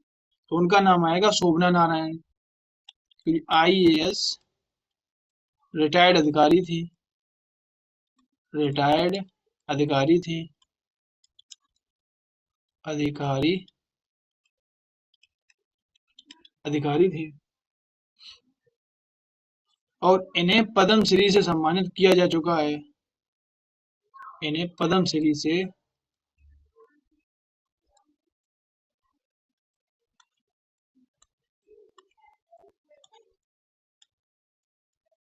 तो उनका नाम आएगा शोभना नारायण। आईएएस रिटायर्ड अधिकारी थी, रिटायर्ड अधिकारी थी, अधिकारी अधिकारी थी। और इन्हें पद्म श्री से सम्मानित किया जा चुका है। इन्हें पद्म श्री से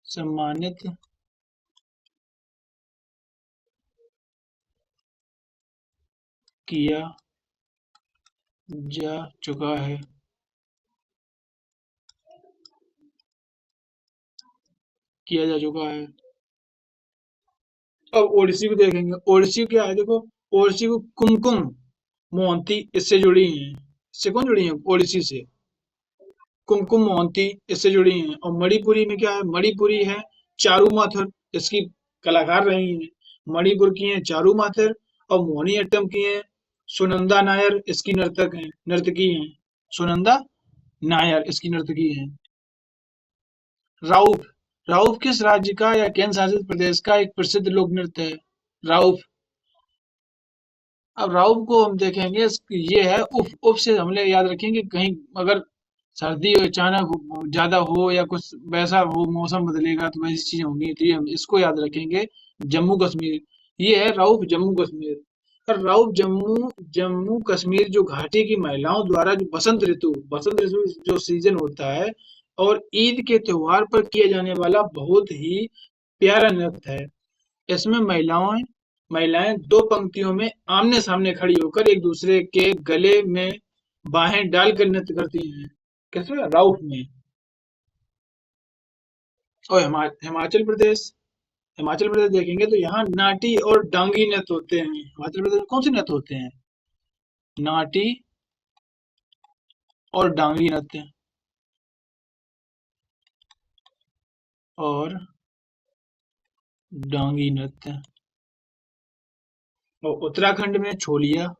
सम्मानित किया जा चुका है। किया जा चुका है। अब ओडिसी को देखेंगे। ओडिसी क्या है, देखो ओडिसी को कुमकुम मोहंती इससे जुड़ी हैं। इससे कौन जुड़ी है? ओडिसी से कुमकुम मोहंती इससे जुड़ी हैं। और मणिपुरी में क्या है? मणिपुरी है चारू माथुर इसकी कलाकार रही हैं। मणिपुर की हैं चारू माथुर और मोहिनीअट्टम की हैं सुनंदा नायर इसकी नर्तकी हैं। सुनंदा नायर इसकी नर्तकी हैं। राउफ राउफ किस राज्य का या केंद्र शासित प्रदेश का एक प्रसिद्ध लोक नृत्य है? राउफ। अब राउफ को हम देखेंगे, ये है उफ। उफ से हमले याद रखेंगे कहीं अगर सर्दी अचानक ज्यादा हो या कुछ वैसा हो, मौसम बदलेगा तो वैसी चीजें होंगी, तो ये हम इसको याद रखेंगे। जम्मू कश्मीर। ये है राउफ जम्मू कश्मीर। और राउफ जम्मू जम्मू कश्मीर जो घाटी की महिलाओं द्वारा जो बसंत ऋतु जो सीजन होता है और ईद के त्योहार पर किया जाने वाला बहुत ही प्यारा नृत्य है। इसमें महिलाएं महिलाएं दो पंक्तियों में आमने सामने खड़ी होकर एक दूसरे के गले में बाहें डालकर नृत्य करती हैं। कैसे? राउफ में। और हिमाचल प्रदेश देखेंगे तो यहाँ नाटी और डांगी नृत्य होते हैं। हिमाचल प्रदेश में कौन से नृत्य होते हैं? नाटी और डांगी नृत्य। और डांगी नृत्य। और उत्तराखंड में छोलिया।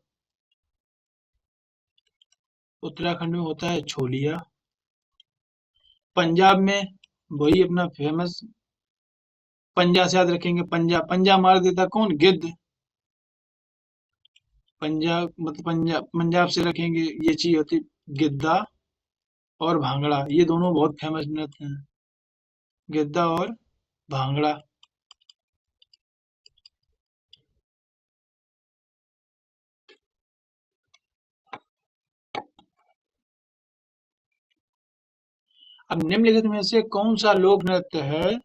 उत्तराखंड में होता है छोलिया। पंजाब में वही अपना फेमस पंजा से याद रखेंगे। पंजा पंजा मार देता कौन? गिद्ध। पंजाब मतलब पंजाब पंजाब से रखेंगे, ये चीज होती गिद्दा और भांगड़ा, ये दोनों बहुत फेमस नृत्य हैं। गिद्दा और भांगड़ा। अब निम्नलिखित में से कौन सा लोक नृत्य है,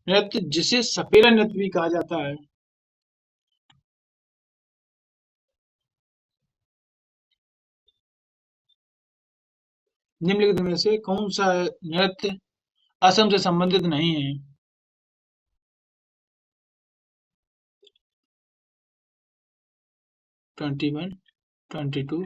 नृत्य जिसे सपेरा नृत्य भी कहा जाता है? निम्नलिखित में से कौन सा नृत्य असम से संबंधित नहीं है? 21, 22।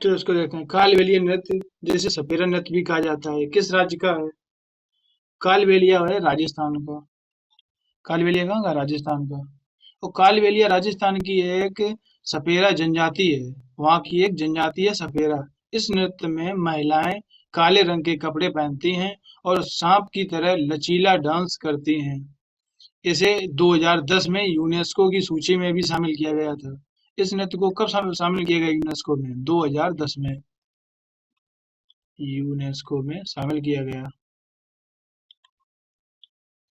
तो इसको देखते हैं, कालबेलिया नृत्य जिसे सपेरा नृत्य भी कहा जाता है, किस राज्य का है? कालबेलिया है राजस्थान का। कालबेलिया कहाँ का? राजस्थान का। तो कालबेलिया राजस्थान की एक सपेरा जनजाति है। वहाँ की एक जनजाति है सपेरा। इस नृत्य में महिलाएं काले रंग के कपड़े पहनती हैं और सांप की तरह लचीला डांस करती हैं। इसे 2010 में यूनेस्को की सूची में भी शामिल किया गया था। इस नृत्य को कब शामिल किया गया यूनेस्को में? 2010 में यूनेस्को में शामिल किया गया।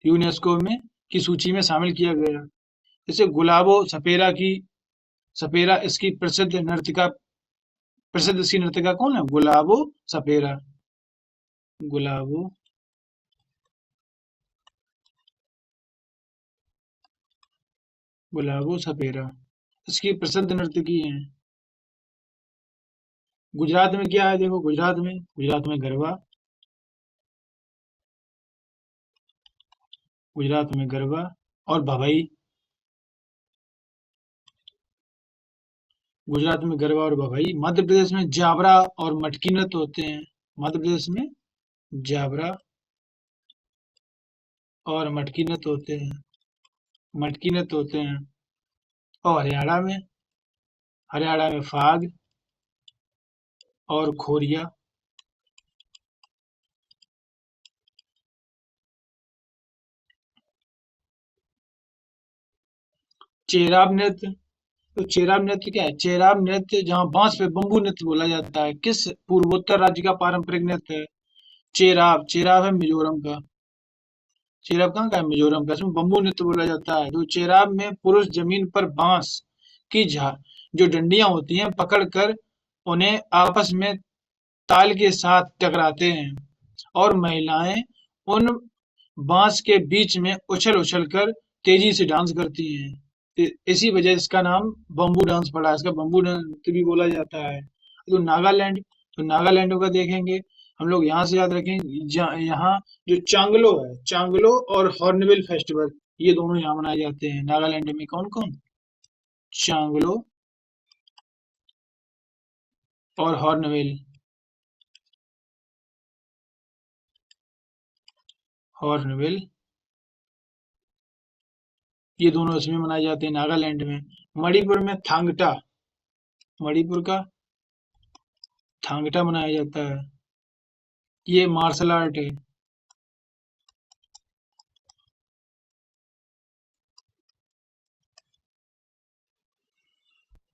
यूनेस्को में की सूची में शामिल किया गया। इसे गुलाबो सपेरा की सपेरा इसकी प्रसिद्ध इसकी नर्तिका कौन है? गुलाबो सपेरा। गुलाबो गुलाबो सपेरा इसकी प्रसिद्ध नर्तकी हैं। गुजरात में क्या है देखो, गुजरात में गरबा। गुजरात में गरबा और भभई। गुजरात में गरबा और भभई। मध्य प्रदेश में जावरा और मटकी नृत्य होते हैं। मध्य प्रदेश में जावरा और मटकी नृत्य होते हैं। मटकी नृत्य होते हैं। और हरियाणा में फाग और खोरिया। चेराब नृत्य। तो चेराब नृत्य क्या है? चेराब नृत्य जहाँ बांस पे बम्बू नृत्य बोला जाता है, किस पूर्वोत्तर राज्य का पारंपरिक नृत्य है? चेराब। चेराब है मिजोरम का। चेराब कहाँ का है? मिजोरम का। इसमें बम्बू नृत्य बोला जाता है। तो चेराब में पुरुष जमीन पर बांस की जो डंडियां होती हैं पकड़कर उन्हें आपस में ताल के साथ टकराते हैं और महिलाएं उन बांस के बीच में उछल उछल कर तेजी से डांस करती हैं। इसी वजह से इसका नाम बम्बू डांस पड़ा है। इसका बम्बू डांस भी बोला जाता है। तो नागालैंड का देखेंगे हम लोग, यहाँ से याद रखें। यहाँ जो चांगलो और हॉर्नबिल फेस्टिवल, ये दोनों यहाँ मनाए जाते हैं। नागालैंड में कौन कौन? चांगलो और हॉर्नबिल। हॉर्नबिल, ये दोनों इसमें मनाए जाते हैं नागालैंड में। मणिपुर में थांगटा। मणिपुर का थांगटा मनाया जाता है। ये मार्शल आर्ट है।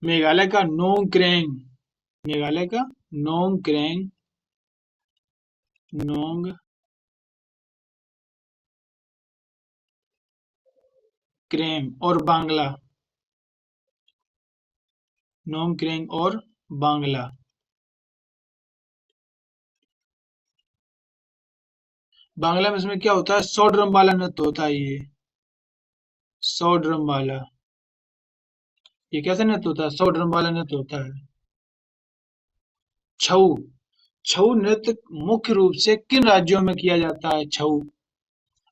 मेघालय का नोंगक्रेंग। मेघालय का नोंगक्रेंग। नोंग क्रेंग और बांग्ला। नोंगक्रेंग और बांग्ला। बांग्ला में इसमें क्या होता है, 100 ड्रम वाला नृत्य होता है ये। 100 ड्रम वाला। ये कैसा नृत्य होता है, 100 ड्रम वाला नृत्य होता है। छऊ। छऊ नृत्य मुख्य रूप से किन राज्यों में किया जाता है, छऊ?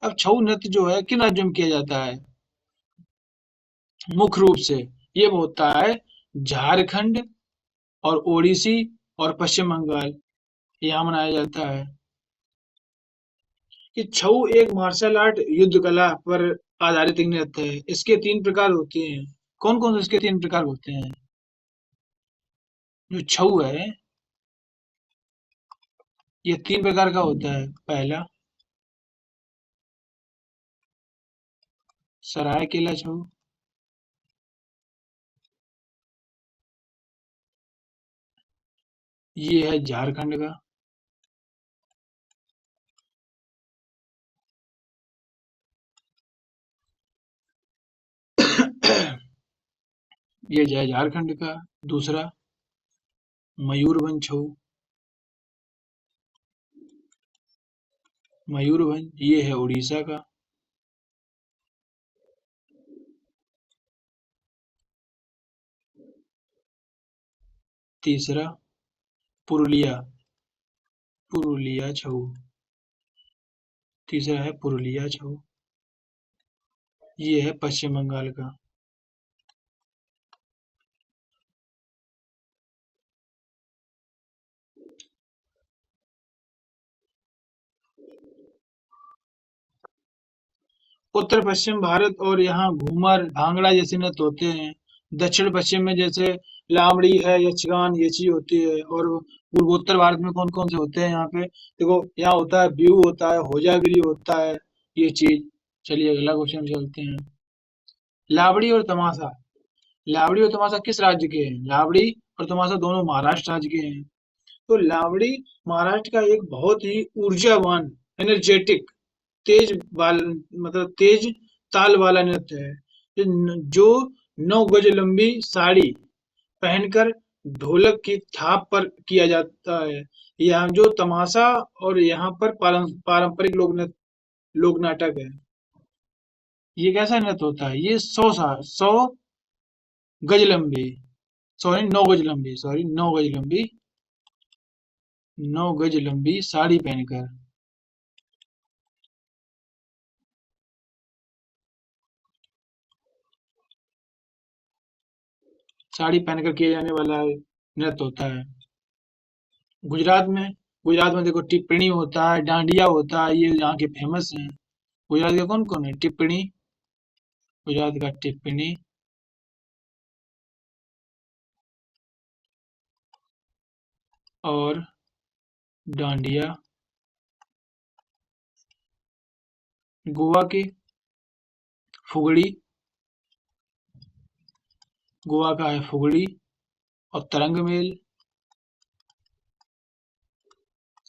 अब छऊ नृत्य जो है किन राज्यों में किया जाता है मुख्य रूप से? ये होता है झारखंड और ओडिसी और पश्चिम बंगाल, यहाँ मनाया जाता है। कि छऊ एक मार्शल आर्ट युद्ध कला पर आधारित एक नृत्य है। इसके 3 प्रकार होते हैं। कौन कौन से इसके 3 प्रकार होते हैं? जो छऊ है ये 3 प्रकार का होता है। पहला सरायकेला छऊ। ये है झारखंड का। ये है झारखंड का। दूसरा मयूरभंज छऊ। मयूरभंज ये है उड़ीसा का। तीसरा पुरुलिया। पुरुलिया छऊ। तीसरा है पुरुलिया छऊ। ये है पश्चिम बंगाल का। उत्तर पश्चिम भारत और यहाँ घूमर भांगड़ा जैसे नृत्य होते हैं। दक्षिण पश्चिम में जैसे लावड़ी है, यक्षगान, ये चीज होती है। और पूर्वोत्तर भारत में कौन कौन से होते हैं यहाँ पे? देखो, यहाँ होता है बिहू, होता है होजागिरी, होता है ये चीज। चलिए अगला क्वेश्चन चलते हैं। लावड़ी और तमाशा। लावड़ी और तमाशा किस राज्य के हैं? लावड़ी और तमाशा दोनों महाराष्ट्र राज्य के हैं। तो लावड़ी महाराष्ट्र का एक बहुत ही ऊर्जावान, एनर्जेटिक, तेज वाल मतलब तेज ताल वाला नृत्य है। जो 9 गज लंबी साड़ी पहनकर ढोलक की थाप पर किया जाता है। यहाँ जो तमाशा और यहाँ पर पारंपरिक लोक नाटक है। ये कैसा नृत्य होता है? ये 100 गज लंबी, सॉरी 9 गज लंबी, सॉरी 9 गज लंबी, 9 गज लंबी साड़ी पहनकर, साड़ी पहनकर किया जाने वाला नृत्य होता है। गुजरात में गुजरात में देखो टिप्पणी होता है, डांडिया होता है, ये यहाँ के फेमस हैं। गुजरात के कौन कौन है? टिप्पणी, गुजरात का टिप्पणी और डांडिया। गोवा की फुगड़ी, गोवा का है फुगड़ी और तरंग मेल।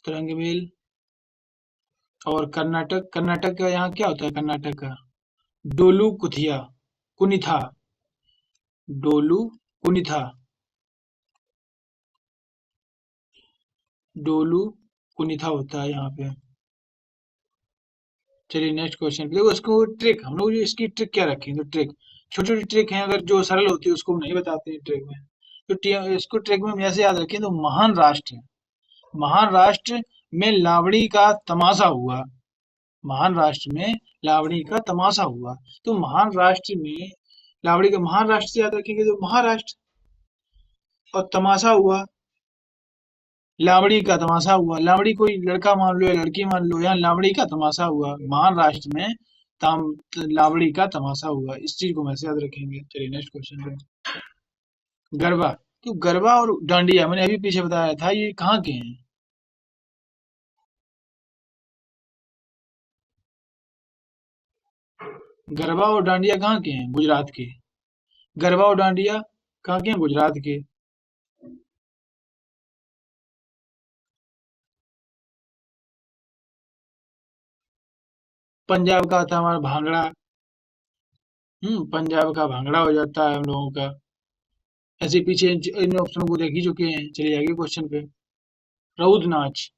तरंग मेल। और कर्नाटक, कर्नाटक का यहाँ क्या होता है? कर्नाटक का डोलू कुथिया, कुनिथा, डोलू कुनिथा, डोलू कुनिथा होता है यहाँ पे। चलिए नेक्स्ट क्वेश्चन देखो। इसको ट्रिक हम लोग इसकी ट्रिक क्या रखेंगे? तो ट्रिक छोटी छोटी ट्रिक है, अगर जो सरल होती है उसको हम नहीं बताते हैं ट्रिक में। तो इसको ट्रिक में हम ऐसे याद रखें, तो महान राष्ट्र, महान राष्ट्र में लावड़ी का तमाशा हुआ। महान राष्ट्र में लावड़ी का तमाशा हुआ। तो महान राष्ट्र में लावड़ी का, महान राष्ट्र से याद रखेंगे तो महाराष्ट्र। और तमाशा हुआ, लावड़ी का तमाशा हुआ। लावड़ी कोई लड़का मान लो या लड़की मान लो, यहाँ लावड़ी का तमाशा हुआ। महान राष्ट्र में ताम लावड़ी का तमाशा हुआ। इस चीज को हम ऐसे याद रखेंगे। चलिए नेक्स्ट क्वेश्चन पे। गरबा। तो गरबा और डांडिया मैंने अभी पीछे बताया था, ये कहाँ के हैं? गरबा और डांडिया कहाँ के हैं? गुजरात के। गरबा और डांडिया कहाँ के हैं? गुजरात के। पंजाब का आता है हमारा भांगड़ा। पंजाब का भांगड़ा हो जाता है हम लोगों का। ऐसे पीछे इन ऑप्शनों को देख ही चुके हैं। चलिए आगे क्वेश्चन पे। रउद नाच।